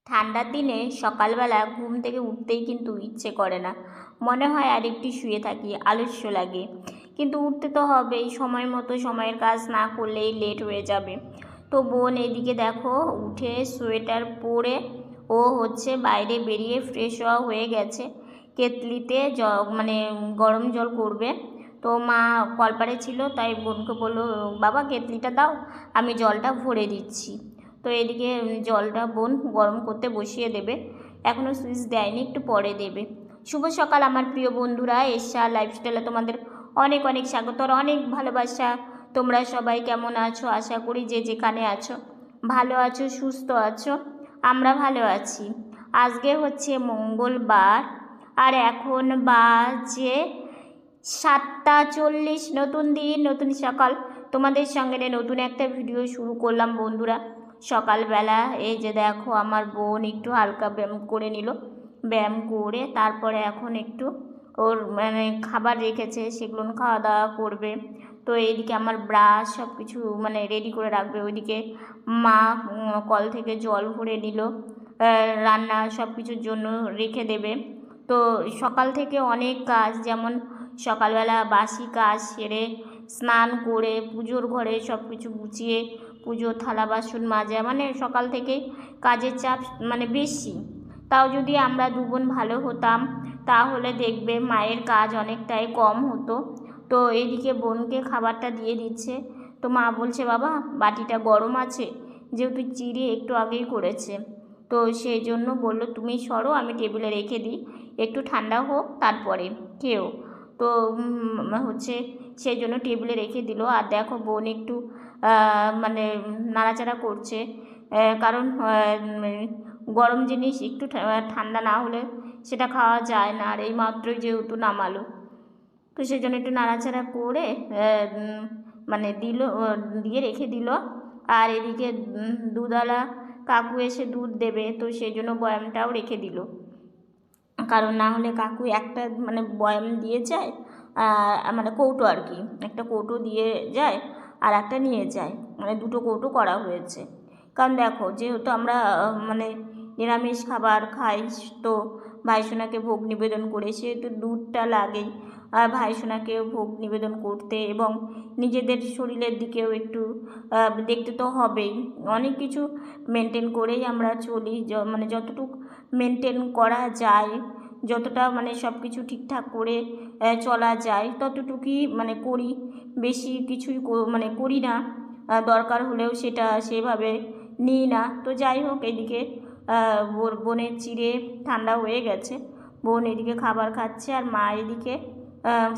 ঠান্ডার দিনে সকালবেলা ঘুম থেকে উঠতেই কিন্তু ইচ্ছে করে না, মনে হয় আর একটু শুয়ে থাকি, আলস্য লাগে। কিন্তু উঠতে তো হবেই, সময় মতো সময়ের কাজ না করলেই লেট হয়ে যাবে। তো বোন এদিকে দেখো উঠে সোয়েটার পরে ও হচ্ছে বাইরে বেরিয়ে ফ্রেশ হয়ে গেছে। কেতলিতে মানে গরম জল করবে। তো মা কলপারে ছিল, তাই বোনকে বললো, বাবা কেতলিটা দাও, আমি জলটা ভরে দিচ্ছি। তো এদিকে জলটা বোন গরম করতে বসিয়ে দেবে, এখনও সুইচ দেয়নি, একটু পরে দেবে। শুভ সকাল আমার প্রিয় বন্ধুরা, এশা লাইফস্টাইলে তোমাদের অনেক অনেক স্বাগত আর অনেক ভালোবাসা। তোমরা সবাই কেমন আছো? আশা করি যে যেখানে আছো ভালো আছো, সুস্থ আছো। আমরা ভালো আছি। আজকে হচ্ছে মঙ্গলবার আর এখন বাজে 7:40। নতুন দিন, নতুন সকাল, তোমাদের সঙ্গে নতুন একটা ভিডিও শুরু করলাম বন্ধুরা। সকালবেলা এই যে দেখো আমার বোন একটু হালকা ব্যায়াম করে নিল, ব্যায়াম করে তারপরে এখন একটু ওর মানে খাবার রেখেছে, সেগুলো খাওয়া দাওয়া করবে। তো এইদিকে আমার ব্রাশ সব কিছু মানে রেডি করে রাখবে। ওইদিকে মা কল থেকে জল ভরে নিল, রান্না সব কিছুর জন্য রেখে দেবে। তো সকাল থেকে অনেক কাজ, যেমন সকালবেলা বাসি কাজ সেরে স্নান করে পুজোর ঘরে সব কিছু গুছিয়ে পুজো থালা বাসন মাজা, মানে সকাল থেকে কাজের চাপ মানে বেশি। তাও যদি আমরা দু বোন ভালো হতাম তাহলে দেখবে মায়ের কাজ অনেকটাই কম হতো। তো এইদিকে বোনকে খাবারটা দিয়ে দিচ্ছে। তো মা বলছে, বাবা বাটিটা গরম আছে, যেহেতু চিড়ে একটু আগেই করেছে। তো সেই জন্য বললো, তুমি সরো, আমি টেবিলে রেখে দিই, একটু ঠান্ডা হোক তারপরে খেও। তো হচ্ছে সেই জন্য টেবিলে রেখে দিল। আর দেখো বোন একটু মানে নাড়াচাড়া করছে, কারণ গরম জিনিস একটু ঠান্ডা না হলে সেটা খাওয়া যায় না। আর এই মাত্রই যেহেতু নামালো, তো সেই জন্য একটু নাড়াচাড়া করে মানে দিয়ে রেখে দিল। আর এদিকে দুধওয়ালা কাকু এসে দুধ দেবে, তো সেই জন্য বয়ামটাও রেখে দিল, কারণ না হলে কাকু একটা মানে বয়াম দিয়ে যায়, মানে কৌটো আর কি, একটা কৌটো দিয়ে যায় আর একটা নিয়ে যায়, মানে দুটো কৌটো করা হয়েছে। কারণ দেখো যেহেতু আমরা মানে নিরামিষ খাবার খাই, তো ভাইসোনাকে ভোগ নিবেদন করে সেহেতু দুধটা লাগেই। আর ভাইসোনাকে ভোগ নিবেদন করতে এবং নিজেদের শরীরের দিকেও একটু দেখতে তো হবেই। অনেক কিছু মেনটেন করেই আমরা চলি, মানে যতটুকু মেনটেন করা যায়, যতটা মানে সব কিছু ঠিকঠাক করে চলা যায় ততটুকুই মানে করি, বেশি কিছুই মানে করি না। দরকার হলেও সেটা সেভাবে নিই না। তো যাই হোক, এদিকে বোনের চিড়ে ঠান্ডা হয়ে গেছে, বোন এদিকে খাবার খাচ্ছে আর মা এদিকে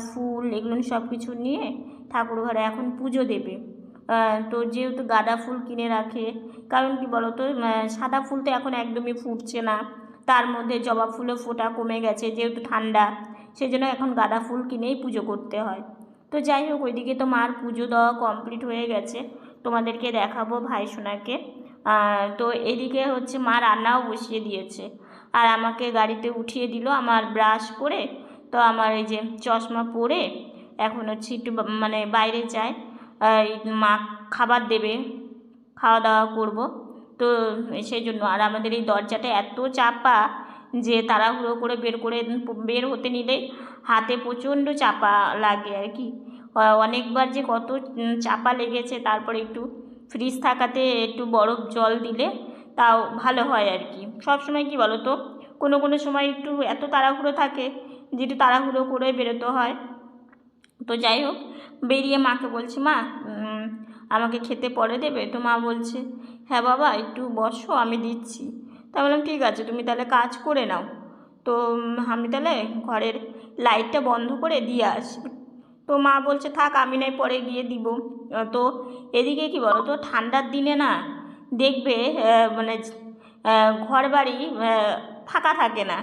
ফুল এগুলো সব কিছু নিয়ে ঠাকুর ঘরে এখন পুজো দেবে। তো যেহেতু গাঁদা ফুল কিনে রাখে, কারণ কি বলো তো, সাদা ফুল তো এখন একদমই ফুটছে না, তার মধ্যে জবা ফুলও ফোটা কমে গেছে যেহেতু ঠান্ডা, সেজন্য এখন গাঁদা ফুল কিনেই পুজো করতে হয়। তো যাই হোক, ওইদিকে তো মার পুজো দেওয়া কমপ্লিট হয়ে গেছে, তোমাদেরকে দেখাবো ভাইসোনাকে। তো এদিকে হচ্ছে মা রান্নাও বসিয়ে দিয়েছে আর আমাকে গাড়িতে উঠিয়ে দিল আমার ব্রাশ করে। তো আমার এই যে চশমা পরে এখন হচ্ছে একটু মানে বাইরে যাই, মা খাবার দেবে, খাওয়া দাওয়া করব। তো সেই জন্য আর আমাদের এই দরজাটা এত চাপা যে তাড়াহুড়ো করে বের হতে নিলেই হাতে প্রচণ্ড চাপা লাগে আর কি। অনেকবার যে কত চাপা লেগেছে, তারপরে একটু ফ্রিজ থাকাতে একটু বরফ জল দিলে তাও ভালো হয় আর কি। সব সময় কি বলো তো, কোনো কোনো সময় একটু এত তাড়াহুড়ো থাকে যে একটু তাড়াহুড়ো করে বেরোতে হয়। তো যাই হোক, বেরিয়ে মাকে বলছি, মা আমাকে খেতে পরে দেবে? তো মা বলছে, হ্যাঁ বাবা একটু বসো, আমি দিচ্ছি। তা বললাম ঠিক আছে, তুমি তাহলে কাজ করে নাও। তো আমি তাহলে ঘরের লাইটটা বন্ধ করে দিয়ে আসি। তো মা বলছে থাক, আমি নয় পরে গিয়ে দিব। তো এদিকে কি বলো তো, ঠান্ডার দিনে না দেখবে মানে ঘর বাড়ি ফাঁকা থাকে না,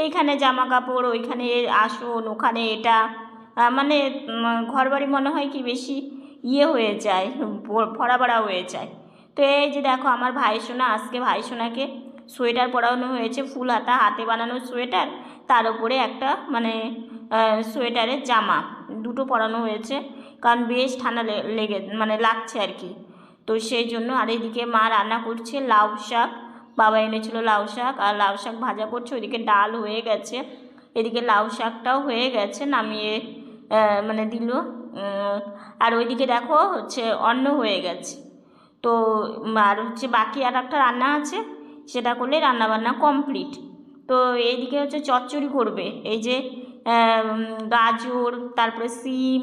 এইখানে জামা কাপড়, ওইখানে আসন, ওখানে এটা, মানে ঘর বাড়ি মনে হয় কি বেশি ইয়ে হয়ে যায়, ভরা ভরা হয়ে যায়। তো এই যে দেখো আমার ভাইসোনা, আজকে ভাইসোনাকে সোয়েটার পরানো হয়েছে, ফুল হাতা হাতে বানানো সোয়েটার, তার উপরে একটা মানে সোয়েটারের জামা, দুটো পরানো হয়েছে, কারণ বেশ ঠান্ডা মানে লাগছে আর কি। তো সেই জন্য। আর এদিকে মা রান্না করছে লাউ শাক, বাবা এনেছিল লাউ শাক, আর লাউ শাক ভাজা করছে, ওইদিকে ডাল হয়ে গেছে, এদিকে লাউ শাকটাও হয়ে গেছে, নামিয়ে মানে দিল। আর ওইদিকে দেখো হচ্ছে অন্ন হয়ে গেছে। তো আর হচ্ছে বাকি আর একটা রান্না আছে, সেটা করলে রান্নাবান্না কমপ্লিট। তো এইদিকে হচ্ছে চচ্চড়ি করবে, এই যে গাজর, তারপরে সিম,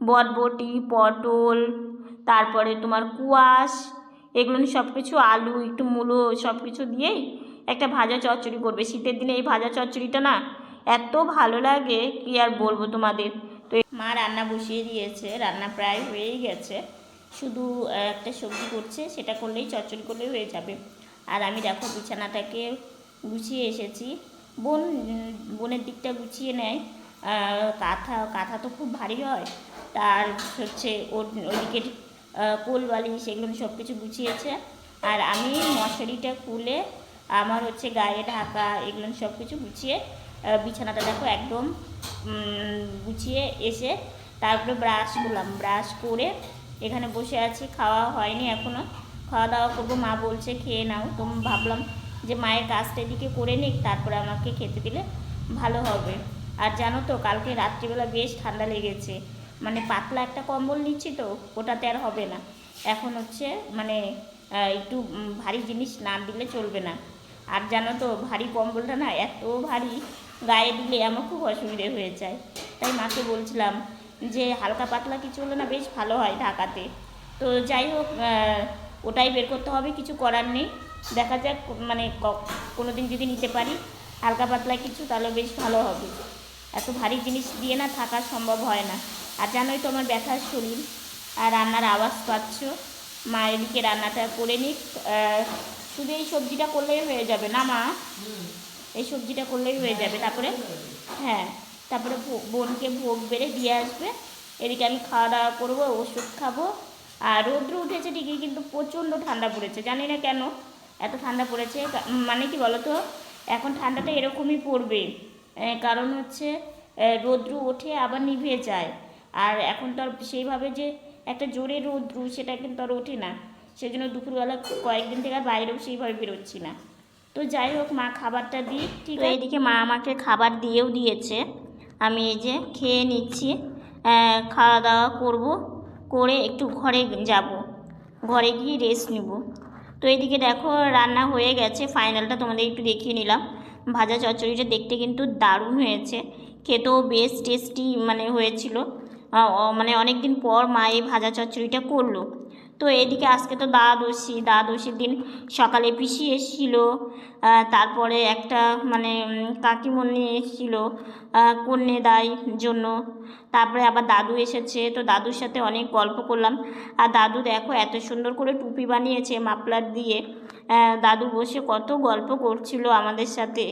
বরবটি, পটল, তারপরে তোমার কুয়াশ, এগুলো সব কিছু, আলু, একটু মূলো, সব কিছু দিয়েই একটা ভাজা চচ্চড়ি করবে। শীতের দিনে এই ভাজা চচ্চড়িটা না এত ভালো লাগে, কি আর বলবো তোমাদের। তো মা রান্না বসিয়ে দিয়েছে, রান্না প্রায় হয়েই গেছে, শুধু একটা সবজি করছে, সেটা করলেই চচ্চড়ি করলেই হয়ে যাবে। আর আমি দেখো বিছানাটাকে গুছিয়ে এসেছি। বোনের দিকটা গুছিয়ে নেয়, কাঁথা তো খুব ভারী হয়, তার হচ্ছে ওইদিকে কোল বালিশ, এগুলো সব কিছু গুছিয়েছে। আর আমি মশারিটা খুলে আমার হচ্ছে গায়ে ঢাকা, এগুলো সব কিছু গুছিয়ে বিছানাটা দেখো একদম গুছিয়ে এসে তারপরে ব্রাশ করলাম, ব্রাশ করে এখানে বসে আছি। খাওয়া হয়নি এখনও, খাওয়া দাওয়া করবো, মা বলছে খেয়ে নাও। তো ভাবলাম যে মায়ের কাজটা এদিকে করে নিক, তারপরে আমাকে খেতে দিলে ভালো হবে। আর জানো তো কালকে রাত্রিবেলা বেশ ঠান্ডা লেগেছে, মানে পাতলা একটা কম্বল নিচ্ছি তো, ওটাতে আর হবে না। এখন হচ্ছে মানে একটু ভারী জিনিস না দিলে চলবে না। আর জানো তো ভারী কম্বলটা না এত ভারী, গায়ে দিলে আমার খুব অসুবিধে হয়ে যায়। তাই মাকে বলছিলাম যে হালকা পাতলা কিছু হলে না বেশ ভালো হয় ঢাকাতে। তো যাই হোক, ওটাই বের করতে হবে, কিছু করার নেই। দেখা যাক, মানে কোনো দিন যদি নিতে পারি হালকা পাতলা কিছু, তাহলে বেশ ভালো হবে। এত ভারী জিনিস দিয়ে না থাকা সম্ভব হয় না। আর জানোই তো আমার ব্যথার শরীর। আর রান্নার আওয়াজ পাচ্ছ, মা এদিকে রান্নাটা করে নিক। শুধু এই সবজিটা করলেই হয়ে যাবে না মা? এই সবজিটা করলেই হয়ে যাবে। তারপরে হ্যাঁ, তারপরে বোনকে ভোগ বেড়ে দিয়ে আসবে, এদিকে আমি খাওয়া দাওয়া করবো, ওষুধ খাবো। আর রৌদ্র উঠেছে ঠিকই, কিন্তু প্রচণ্ড ঠান্ডা পড়েছে, জানি না কেন এত ঠান্ডা পড়েছে। মানে কি বলো তো, এখন ঠান্ডাটা এরকমই পড়বে, কারণ হচ্ছে রৌদ্র ওঠে আবার নিভে যায়। আর এখন তো আর সেইভাবে যে একটা জোরে রৌদ্র, সেটা কিন্তু আর ওঠে না। সেই জন্য দুপুরবেলা কয়েকদিন থেকে আর বাইরেও সেইভাবে বেরোচ্ছি না। তো যাই হোক, মা খাবারটা দিই, ঠিক আছে। এইদিকে মা আমাকে খাবার দিয়েও দিয়েছে, আমি এই যে খেয়ে নিচ্ছি। খাওয়া দাওয়া করব, করে একটু ঘরে যাব, ঘরে গিয়ে রেস্ট নিব। তো এইদিকে দেখো রান্না হয়ে গেছে, ফাইনালটা তোমাদের একটু দেখিয়ে নিলাম। ভাজা চচ্চড়িটা দেখতে কিন্তু দারুণ হয়েছে, খেতেও বেশ টেস্টি মানে হয়েছিল। মানে অনেক দিন পর মা এই ভাজা চচ্চড়িটা করলো। তো এদিকে আজকে তো দ্বাদশীর দিন সকালে পিসি এসেছিলো, তারপরে একটা মানে কাকিমণি এসেছিলো কন্যাদায় জন্য, তারপরে আবার দাদু এসেছে। তো দাদুর সাথে অনেক গল্প করলাম। আর দাদু দেখো এত সুন্দর করে টুপি বানিয়েছে মাফলার দিয়ে, দাদু বসে কত গল্প করছিল আমাদের সাথে।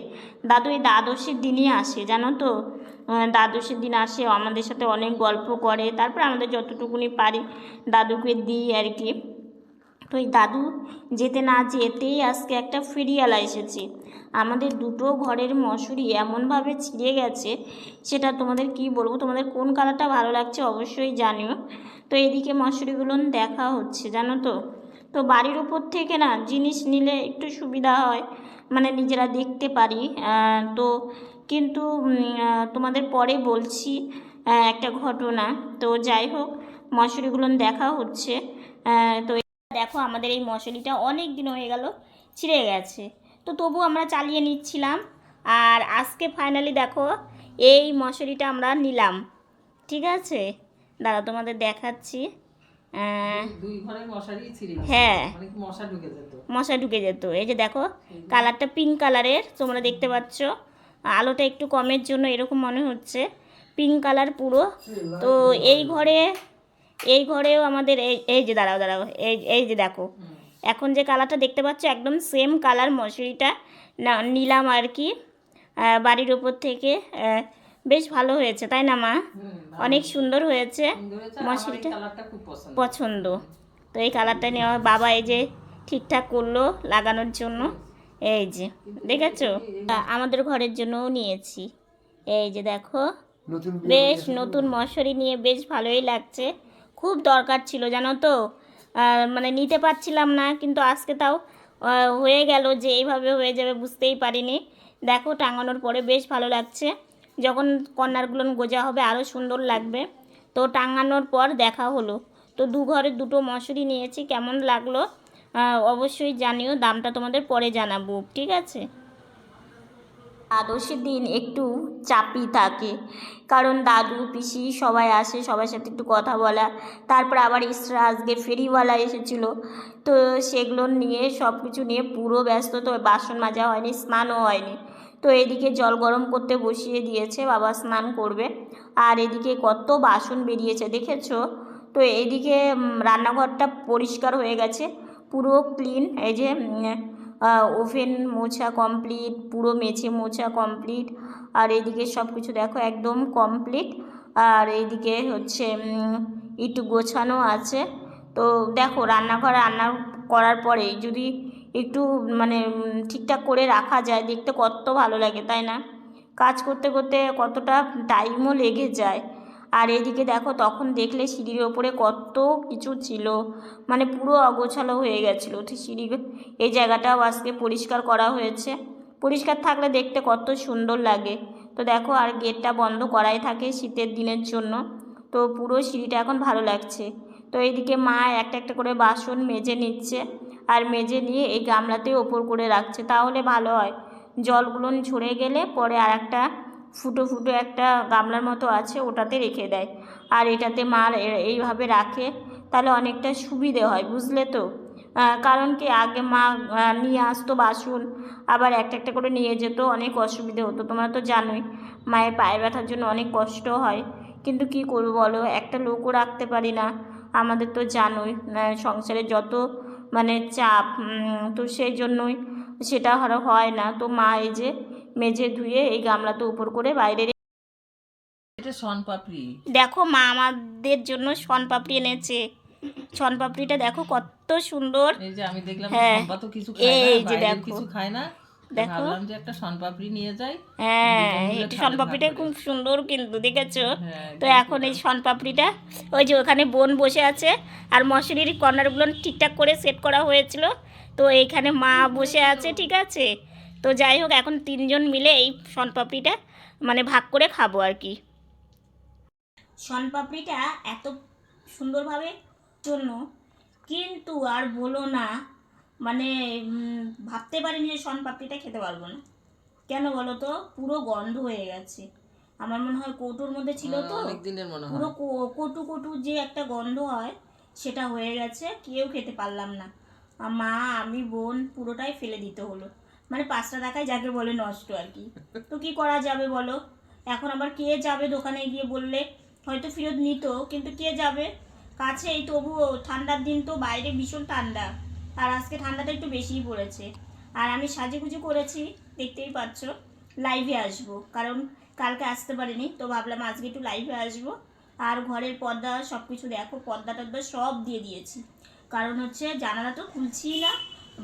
দাদু এই দ্বাদশীর দিনই আসে, জানো তো, দ্বাদশীর দিন আসে, আমাদের সাথে অনেক গল্প করে, তারপরে আমাদের যতটুকুনি পারি দাদুকে দিই আর কি। তো এই দাদু যেতে না যেতেই আজকে একটা ফেরিওয়ালা এসেছে। আমাদের দুটো ঘরের মশুরি এমনভাবে ছিঁড়ে গেছে, সেটা তোমাদের কি বলবো, তোমাদের কোন কালারটা ভালো লাগছে অবশ্যই জানিও। তো এদিকে মশুরিগুলো দেখা হচ্ছে, জানো তো। তো বাড়ির উপর থেকে না জিনিস নিলে একটু সুবিধা হয়, মানে নিজেরা দেখতে পারি। তো কিন্তু তোমাদের পরে বলছি একটা ঘটনা। তো যাই হোক, মশুরিগুলো দেখা হচ্ছে। তো দেখো আমাদের এই মশারিটা অনেক দিন হয়ে গেল ছিঁড়ে গেছে, তো তবু আমরা চালিয়ে নিচ্ছিলাম। আর আজকে ফাইনালি দেখো এই মশারিটা আমরা নিলাম, ঠিক আছে, দাদা তোমাদের দেখাচ্ছি। হ্যাঁ, মশা ঢুকে যেত। এই যে দেখো কালারটা পিঙ্ক কালারের, তোমরা দেখতে পাচ্ছ, আলোটা একটু কমের জন্য এরকম মনে হচ্ছে, পিঙ্ক কালার পুরো। তো এই ঘরেও আমাদের এই যে দাঁড়াও এই যে দেখো এখন যে কালারটা দেখতে পাচ্ছ একদম সেম কালার মশারিটা নিলাম আর কি বাড়ির উপর থেকে। বেশ ভালো হয়েছে তাই না মা? অনেক সুন্দর হয়েছে মশারিটা, পছন্দ। তো এই কালারটা নেওয়া বাবা এই যে ঠিকঠাক করলো লাগানোর জন্য, এই যে দেখেছো, আমাদের ঘরের জন্যও নিয়েছি। এই যে দেখো বেশ নতুন মশারি নিয়ে বেশ ভালোই লাগছে, খুব দরকার ছিল জানো তো, মানে নিতে পারছিলাম না, কিন্তু আজকে তাও হয়ে গেল যে এইভাবে হয়ে যাবে বুঝতেই পারিনি। দেখো টাঙানোর পরে বেশ ভালো লাগছে, যখন কর্নারগুলো গোজা হবে আরও সুন্দর লাগবে। তো টাঙানোর পর দেখা হলো। তো দু ঘরের দুটো মশারি নিয়েছি, কেমন লাগলো অবশ্যই জানিও, দামটা তোমাদের পরে জানাবো, ঠিক আছে। দ্বাদশীর দিন একটু চাপই থাকে, কারণ দাদু পিসি সবাই আসে, সবার সাথে একটু কথা বলা, তারপর আবার এক্সট্রা আজকে ফেরিওয়ালা এসেছিলো, তো সেগুলো নিয়ে সব কিছু নিয়ে পুরো ব্যস্ত। তো বাসন মাজা হয়নি, স্নানও হয়নি। তো এদিকে জল গরম করতে বসিয়ে দিয়েছে, বাবা স্নান করবে। আর এদিকে কত বাসন বেরিয়েছে দেখেছো। তো এইদিকে রান্নাঘরটা পরিষ্কার হয়ে গেছে, পুরো ক্লিন। এই যে ওভেন মোছা কমপ্লিট, পুরো মেঝে মোছা কমপ্লিট। আর এইদিকে সব কিছু দেখো একদম কমপ্লিট। আর এইদিকে হচ্ছে একটু গোছানো আছে। তো দেখো রান্নাঘর রান্না করার পরে যদি একটু মানে ঠিকঠাক করে রাখা যায়, দেখতে কত ভালো লাগে, তাই না? কাজ করতে করতে কতটা টাইমও লেগে যায়। আর এদিকে দেখো তখন দেখলে সিঁড়ির ওপরে কত কিছু ছিল, মানে পুরো অগোছালো হয়ে গেছিলো। তো সিঁড়ি এই জায়গাটাও আজকে পরিষ্কার করা হয়েছে, পরিষ্কার থাকলে দেখতে কত সুন্দর লাগে। তো দেখো আর গেটটা বন্ধ করাই থাকে শীতের দিনের জন্য। তো পুরো সিঁড়িটা এখন ভালো লাগছে। তো এইদিকে মা একটা একটা করে বাসন মেজে নিচ্ছে, আর মেজে নিয়ে এই গামলাতে ওপর করে রাখছে, তাহলে ভালো হয়। জলগুলো ঝরে গেলে পরে আর একটা ফুটো ফুটো একটা গামলার মতো আছে, ওটাতে রেখে দেয়। আর এটাতে মা এইভাবে রাখে, তাহলে অনেকটা সুবিধে হয়, বুঝলে তো। কারণ কি আগে মা নিয়ে আসতো বাসন, আবার একটা একটা করে নিয়ে যেত, অনেক অসুবিধে হতো, তোমরা তো জানোই মায়ের পায়ে ব্যথার জন্য অনেক কষ্ট হয়। কিন্তু কি করবো বলো, একটা লোকও রাখতে পারি না, আমাদের তো জানোই সংসারে যত মানে চাপ, তো সেই জন্যই সেটা আরও হয় না। তো মা এই যে মেজে ধুয়ে এই গামলাতে উপর করে বাইরে এটা শনপাপড়ি। দেখো মা আমাদের জন্য শনপাপড়ি এনেছে, শনপাপড়িটা দেখো কত সুন্দর। এই যে আমি দেখলাম হ্যাঁ শনপা তো কিছু খায় না, এই যে বাইরের দেখো, কিছু খায় না, দেখো ভাবলাম যে একটা শনপাপড়ি নিয়ে যাই, হ্যাঁ দুজন মিলে এটা খাবে ভাগ শনপাপড়িটা করে। খুব সুন্দর কিন্তু, দেখেছো। হ্যাঁ তো একদম এখন পুরো। এই শনপাপড়িটা ওই যে ওখানে বোন বসে আছে, আর মশারির কর্নারগুলো ঠিকঠাক করে সেট করা হয়েছিল, তো এইখানে মা বসে আছে, ঠিক আছে। তো যাই হোক এখন তিনজন মিলে এই শনপাপড়িটা মানে ভাগ করে খাবো আর কি। শনপাপড়িটা এত সুন্দরভাবে জন্য, কিন্তু আর বলো না, মানে ভাবতে পারিনি যে শনপাপড়িটা খেতে পারবো না। কেন বলো তো, পুরো গন্ধ হয়ে গেছে, আমার মনে হয় কৌটোর মধ্যে ছিল তো, অনেক দিনের মনে পুরো হয়। কটু কটু যে একটা গন্ধ হয় সেটা হয়ে গেছে, কেউ খেতে পারলাম না। মা আমি বোন পুরোটাই ফেলে দিতে হলো, মানে 5টা টাকায় যাকে বলে নষ্ট আর কি। তো কি করা যাবে বলো, এখন আবার কে যাবে দোকানে গিয়ে বললে হয়তো ফেরত নিত, কিন্তু কে যাবে, কাছেই তবুও ঠান্ডার দিন তো বাইরে ভীষণ ঠান্ডা, আর আজকে ঠান্ডাটা একটু বেশিই পড়েছে। আর আমি সাজুগুজু করেছি, দেখতেই পাচ্ছ, লাইভে আসবো, কারণ কালকে আসতে পারিনি, তো ভাবলাম আজকে একটু লাইভে আসবো। আর ঘরের পর্দা সব কিছু দেখো, পর্দা টর্দা সব দিয়ে দিয়েছি, কারণ হচ্ছে জানালা তো খুলছি না,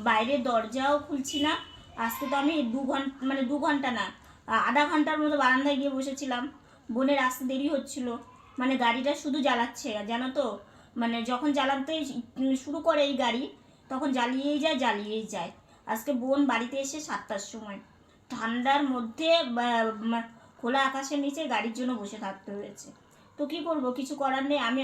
বাইরের দরজাও খুলছি না। আজকে তো আমি 2 ঘন্টা, মানে 2 ঘন্টা না, আধা ঘন্টার মতো বারান্দায় গিয়ে বসেছিলাম, বোনের আসতে দেরি হচ্ছিল, মানে গাড়িটা শুধু জ্বালাচ্ছে জানো তো, মানে যখন জ্বালাতে শুরু করে এই গাড়ি তখন জ্বালিয়েই যায় জ্বালিয়েই যায়। আজকে বোন বাড়িতে এসে 7টার সময়, ঠান্ডার মধ্যে খোলা আকাশের নিচে গাড়ির জন্য বসে থাকতে হয়েছে। তো কী করব, কিছু করার নেই। আমি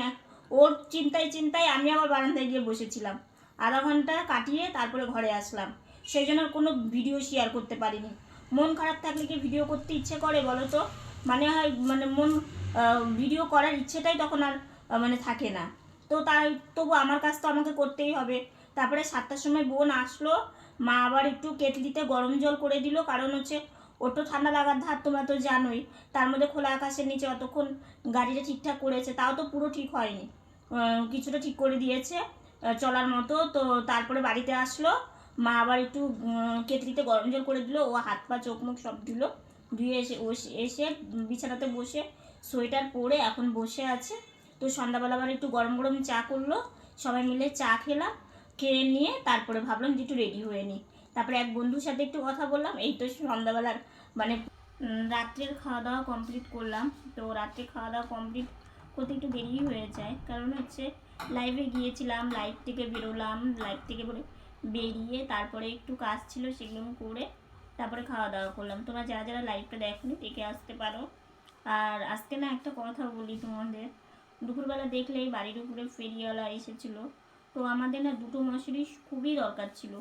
ওর চিন্তায় চিন্তায় আমি আবার বারান্দায় গিয়ে বসেছিলাম, আধা ঘন্টা কাটিয়ে তারপরে ঘরে আসলাম, সেই জন্য কোনো ভিডিও শেয়ার করতে পারিনি। মন খারাপ থাকলে কি ভিডিও করতে ইচ্ছে করে বলো তো, মানে হয় মানে মন ভিডিও করার ইচ্ছেটাই তখন আর মানে থাকে না। তো তাই তবু আমার কাজ তো আমাকে করতেই হবে। তারপরে 7টার সময় বোন আসলো, মা আবার একটু কেটলিতে গরম জল করে দিল, কারণ হচ্ছে ওর তো ঠান্ডা লাগার ধার, তোমরা তো জানোই। তার মধ্যে খোলা আকাশের নিচে অতক্ষণ গাড়িটা ঠিকঠাক করেছে, তাও তো পুরো ঠিক হয়নি, কিছুটা ঠিক করে দিয়েছে চলার মতো। তো তারপরে বাড়িতে আসলো, মা আবার একটু কেটলিতে গরম জল করে দিল, ও হাত পা চোখ মুখ সব দিল, ধুয়ে এসে এসে বিছানাতে বসে সোয়েটার পরে এখন বসে আছে। তো সন্ধ্যাবেলা আবার একটু গরম গরম চা করলো, সবাই মিলে চা খেলাম, খেয়ে নিয়ে তারপরে ভাবলাম যে একটু রেডি হয়ে নিই। তারপরে এক বন্ধুর সাথে একটু কথা বললাম, এই তো সন্ধ্যাবেলার মানে রাত্রের খাওয়া দাওয়া কমপ্লিট করলাম। তো রাত্রে খাওয়া দাওয়া কমপ্লিট করতে একটু দেরি হয়ে যায়, কারণ হচ্ছে লাইভে গিয়েছিলাম, লাইভ থেকে বেরোলাম, লাইভ থেকে বলে বেরিয়ে তারপরে একটু কাজ ছিল সেগুলো করে তারপরে খাওয়া দাওয়া করলাম। তোমরা যারা যারা লাইভটা দেখোনি দেখে আসতে পারো। আর আজকে না একটা কথা বলি তোমাদের, দুপুরবেলা দেখলেই বাড়ির উপরে ফেরিওয়ালা এসেছিলো। তো আমাদের না দুটো মশারি খুবই দরকার ছিল।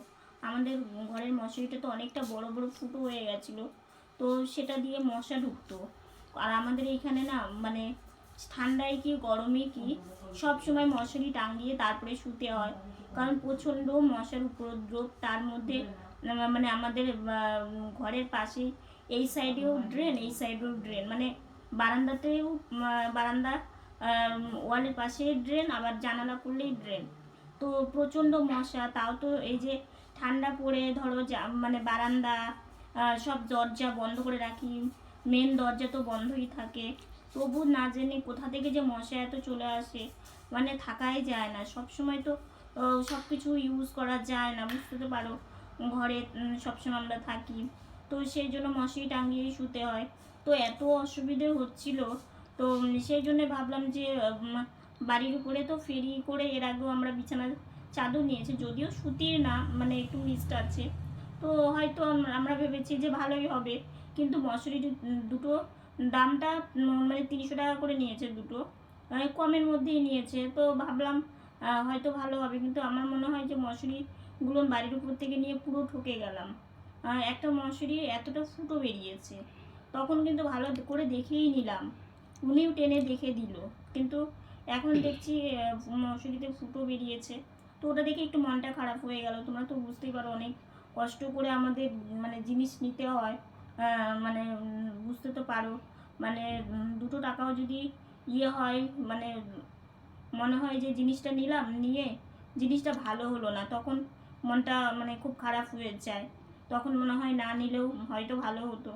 আমাদের ঘরের মশারিটা তো অনেকটা বড় বড় ফুটো হয়ে গেছিলো, তো সেটা দিয়ে মশা ঢুকতো। আর আমাদের এইখানে না মানে ঠান্ডায় কি গরমে কি সব সময় মশারি টাঙিয়ে তারপরে শুতে হয়, কারণ প্রচণ্ড মশার উপদ্রব। তার মধ্যে মানে আমাদের ঘরের পাশে এই সাইডেও ড্রেন এই সাইডেও ড্রেন, মানে বারান্দাতেও বারান্দা ওয়ালের পাশে ড্রেন, আবার জানালা খুললেই ড্রেন। তো প্রচণ্ড মশা। তাও তো এই যে ঠান্ডা পড়ে ধরো মানে বারান্দা সব দরজা বন্ধ করে রাখি, মেন দরজা তো বন্ধই থাকে, তবু না জেনে কোথা থেকে যে মশা এত চলে আসে, মানে থাকাই যায় না। সব সময় তো সব কিছু ইউজ করা যায় না, বুঝতে তো পারো ঘরে সবসময় আমরা থাকি, তো সেই জন্য মশারি টাঙিয়েই শুতে হয়। তো এত অসুবিধে হচ্ছিল, তো সেই জন্য ভাবলাম যে বাড়ির উপরে তো ফেরি করে এর আগেও আমরা বিছানার চাদর নিয়েছি, যদিও সুতির না, মানে একটু মিক্সড আছে। তো হয়তো আমরা ভেবেছি যে ভালোই হবে, কিন্তু মশারি দুটো দামটা মানে 300 টাকা করে নিয়েছে দুটো, কমের মধ্যেই নিয়েছে। তো ভাবলাম হয়তো ভালো হবে, কিন্তু আমার মনে হয় যে মশারিগুলো বাড়ির উপর থেকে নিয়ে পুরো ঠকে গেলাম। একটা মশারি এতটা ফুটো বেরিয়েছে, তখন কিন্তু ভালো করে দেখেই নিলাম, উনিও টেনে দেখে দিল, কিন্তু এখন দেখছি মশারিতে ফুটো বেরিয়েছে। তো ওটা দেখে একটু মনটা খারাপ হয়ে গেল। তোমরা তো বুঝতেই পারো অনেক কষ্ট করে আমাদের মানে জিনিস নিতে হয়, মানে বুঝতে তো পারো, মানে দুটো টাকাও যদি ইয়ে হয়, মানে মনে হয় যে জিনিসটা নিলাম, নিয়ে জিনিসটা ভালো হলো না, তখন মনটা মানে খুব খারাপ হয়ে যায়। তখন মনে হয় না নিলেও হয়তো ভালো হতো।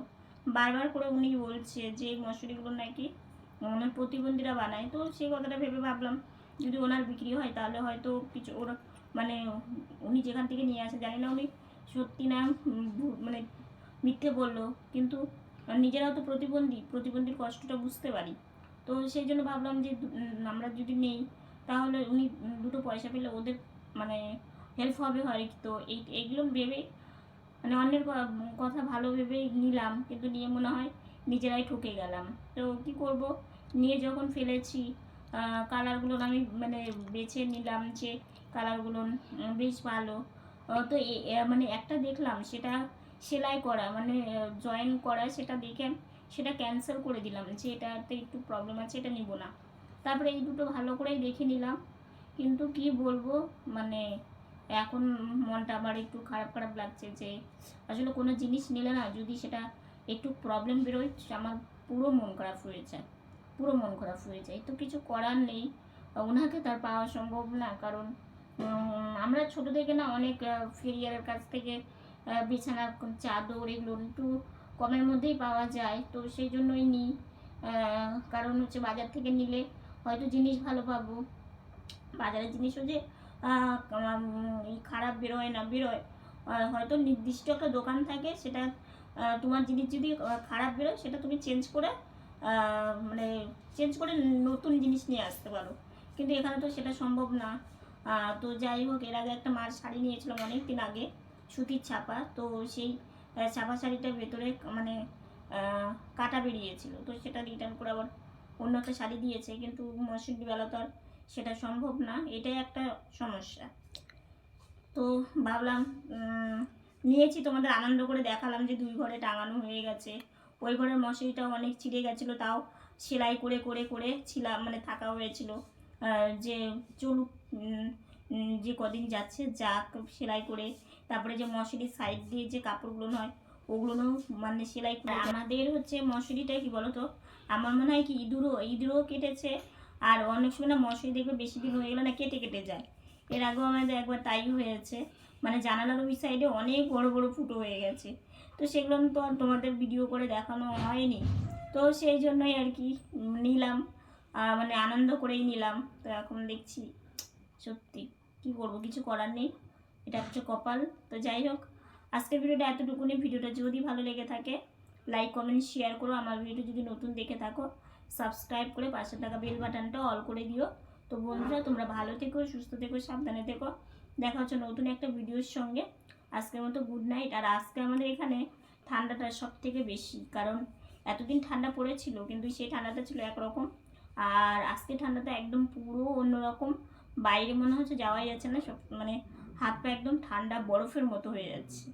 বারবার করে উনি বলছে যে এই মশারিগুলো নাকি ওনার প্রতিবন্ধীরা বানায়, তো সেই কথাটা ভেবে ভাবলাম যদি ওনার বিক্রি হয় তাহলে হয়তো কিছু ওরা মানে উনি যেখান থেকে নিয়ে আসে, জানি না উনি সত্যি না মানে মিথ্যে বললো, কিন্তু নিজেরাও তো প্রতিবন্ধীর কষ্টটা বুঝতে পারি। তো সেই জন্য ভাবলাম যে আমরা যদি নেই তাহলে উনি দুটো পয়সা পেলে ওদের মানে হেল্প হবে হয়। তো এইগুলো ভেবে মানে অন্যের কথা ভালো ভেবেই নিলাম, কিন্তু নিয়ে মনে হয় নিজেরাই ঠকে গেলাম। তো কি করব, নিয়ে যখন ফেলেছি কালারগুলো আমি মানে বেছে নিলাম যে কালারগুলো বেশ ভালো। তো মানে একটা দেখলাম সেটা সেলাই করা মানে জয়েন করা, সেটা দেখে সেটা ক্যান্সেল করে দিলাম যে এটাতে একটু প্রবলেম আছে, এটা নিব না। তারপরে এই দুটো ভালো করেই দেখে নিলাম, কিন্তু কি বলবো মানে এখন মনটা আমার একটু খারাপ খারাপ লাগছে যে আসলে কোনো জিনিস নিলে না যদি সেটা একটু প্রবলেম বেরোয় আমার পুরো মন খারাপ হয়ে যায়, পুরো মন খারাপ হয়ে যায়। তো কিছু করার নেই, ওনাকে তার পাওয়া সম্ভব না, কারণ আমরা ছোটো থেকে না অনেক ফেরিয়ারের কাছ থেকে বিছানা চাদর এগুলো একটু কমের মধ্যেই পাওয়া যায়, তো সেই জন্যই নিই। কারণ হচ্ছে বাজার থেকে নিলে হয়তো জিনিস ভালো পাবো, বাজারের জিনিসও যে খারাপ বেরোয় হয়তো নির্দিষ্ট একটা দোকান থাকে, সেটা তোমার জিনিস যদি খারাপ বেরোয় সেটা তুমি মানে চেঞ্জ করে নতুন জিনিস নিয়ে আসতে পারো, কিন্তু এখানে তো সেটা সম্ভব না। তো যাই হোক, এর আগে একটা মার শাড়ি নিয়েছিলাম অনেক দিন আগে, সুতির ছাপা, তো সেই ছাপা শাড়িটার ভেতরে মানে কাটা বেরিয়েছিল, তো সেটা রিটার্ন করে আবার অন্য একটা শাড়ি দিয়েছে, কিন্তু মসজিদবেলা তো আর সেটা সম্ভব না, এটাই একটা সমস্যা। তো ভাবলাম নিয়েছি, তোমাদের আনন্দ করে দেখালাম যে 2 ঘরে টাঙানো হয়ে গেছে। ওই ঘরের মশারিটাও অনেক ছিঁড়ে গেছিলো, তাও সেলাই করে করে করে ছিলাম মানে থাকা হয়েছিল, যে চলুক যে কদিন যাচ্ছে যাক সেলাই করে। তারপরে যে মশারির সাইড দিয়ে যে কাপড়গুলো হয় ওগুলো মানে সেলাই করে। আমাদের হচ্ছে মশারিটা কি বলতো, আমার মনে হয় কি ইঁদুরও কেটেছে, আর অনেক সময় না মশারি দেখবে বেশি দিন হয়ে গেলে না কেটে কেটে যায়। এর আগেও আমাদের একবার তাই হয়েছে, মানে জানালার ওই সাইডে অনেক বড় বড় ফুটো হয়ে গেছে। তো সেগুলো তো আর তোমাদের ভিডিও করে দেখানো হয়নি, তো সেই জন্যই আর কি নিলাম, মানে আনন্দ করেই নিলাম। তো এখন দেখছি সত্যি কি করবো, কিছু করার নেই, এটা হচ্ছে কপাল। তো যাই হোক, আজকের ভিডিওটা এতটুকুনি। ভিডিওটা যদি ভালো লেগে থাকে লাইক কমেন্ট শেয়ার করো, আমার ভিডিও যদি নতুন দেখে থাকো সাবস্ক্রাইব করে পাশে থাকা বেল বাটনটা অল করে দিও। তো বন্ধুরা তোমরা ভালো থেকো, সুস্থ থেকো, সাবধানে থেকো, দেখা হচ্ছে নতুন একটা ভিডিওর সঙ্গে। আজকের মতো গুড নাইট। আর আজকে আমাদের এখানে ঠান্ডাটা সব থেকে বেশি, কারণ এতদিন ঠান্ডা পড়েছিল কিন্তু সেই ঠান্ডাটা ছিল একরকম, আর আজকে ঠান্ডাটা একদম পুরো অন্যরকম। বাইরে মনে হচ্ছে যাওয়াই যাচ্ছে না, সব মানে হাত পা একদম ঠান্ডা বরফের মতো হয়ে যাচ্ছে।